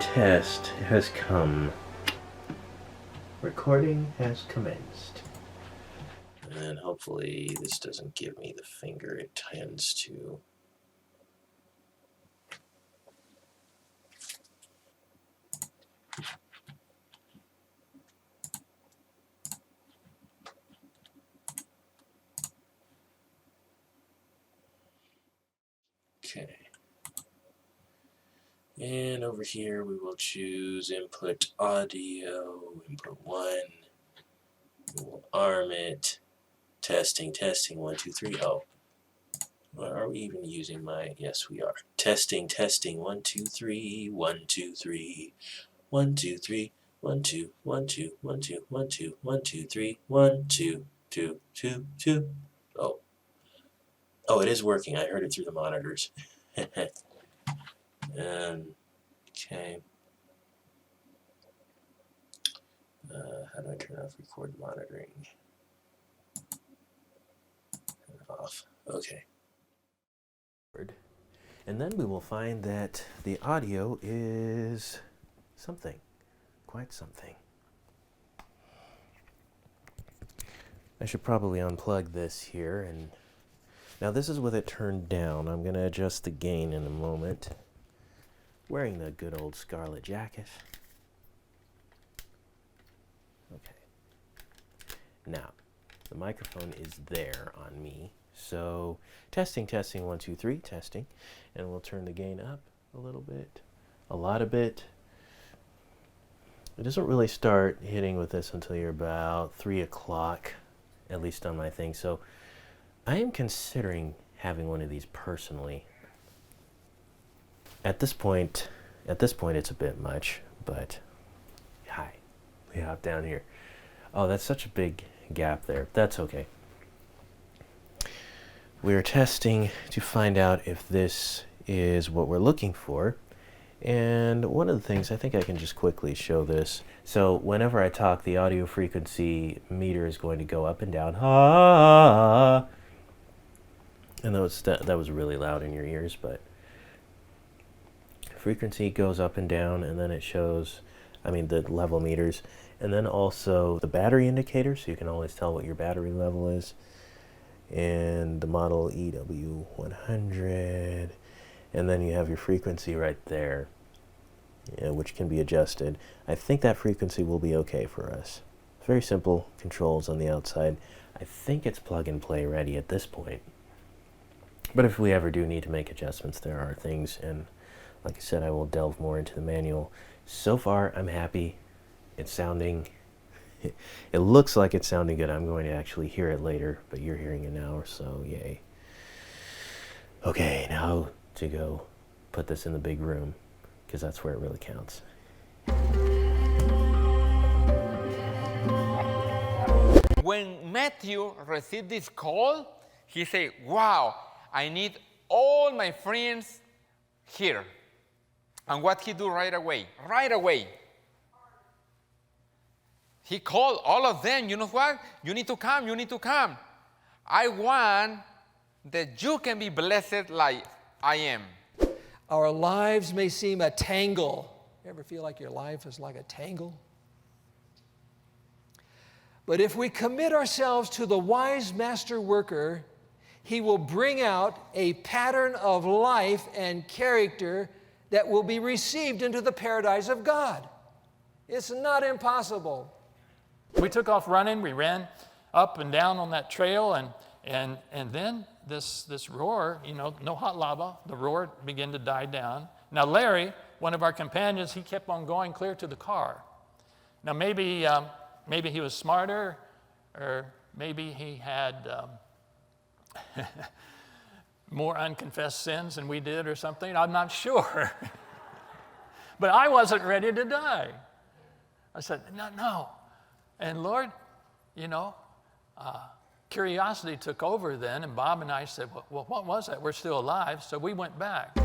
test has come. Recording has commenced. And hopefully this doesn't give me the finger it tends to. Okay. And over here we will choose input audio, input 1. We will arm it. Testing, 1, 2, 3. Oh. Are we even using my... Yes, we are. Testing, 1, 2, 3. 1, 2, 3. 1, 2, 3. 1, 2, 1, 2, 1, 2, 1, 2, 1, 2, 3. 1, 2, 2, 2, 2. Oh. Oh, it is working. I heard it through the monitors. Okay. How do I turn off record monitoring? Turn it off. Okay. And then we will find that the audio is something. Quite something. I should probably unplug this here. And now this is with it turned down. I'm going to adjust the gain in a moment. Wearing the good old Scarlett jacket. Okay. Now, the microphone is there on me. So, testing, 1, 2, 3, testing. And we'll turn the gain up a little bit, a lot of bit. It doesn't really start hitting with this until you're about 3 o'clock, at least on my thing. So, I am considering having one of these personally. At this point, it's a bit much, but hi, we hop down here. Oh, that's such a big gap there. That's okay. We're testing to find out if this is what we're looking for. And one of the things, I think I can just quickly show this. So whenever I talk, the audio frequency meter is going to go up and down. Ah! And that was really loud in your ears, but frequency goes up and down, and then it shows, the level meters, and then also the battery indicator, so you can always tell what your battery level is, and the model EW100, and then you have your frequency right there, which can be adjusted. I think that frequency will be okay for us. Very simple controls on the outside. I think it's plug and play ready at this point. But if we ever do need to make adjustments, there are things, and like I said, I will delve more into the manual. So far, I'm happy. It's sounding, it looks like it's sounding good. I'm going to actually hear it later, but you're hearing it now, so yay. Okay, now to go put this in the big room, because that's where it really counts. When Matthew received this call, he said, wow, I need all my friends here. And what he do right away? Right away. He called all of them. You know what? You need to come. You need to come. I want that you can be blessed like I am. Our lives may seem a tangle. You ever feel like your life is like a tangle? But if we commit ourselves to the wise master worker, he will bring out a pattern of life and character that will be received into the paradise of God. It's not impossible. We took off running. We ran up and down on that trail, and then this roar, no hot lava, the roar began to die down. Now Larry, one of our companions, he kept on going clear to the car. Now maybe he was smarter, or maybe he had more unconfessed sins than we did or something. I'm not sure. But I wasn't ready to die. I said, no. And Lord, curiosity took over then, and Bob and I said, well, what was that? We're still alive. So we went back.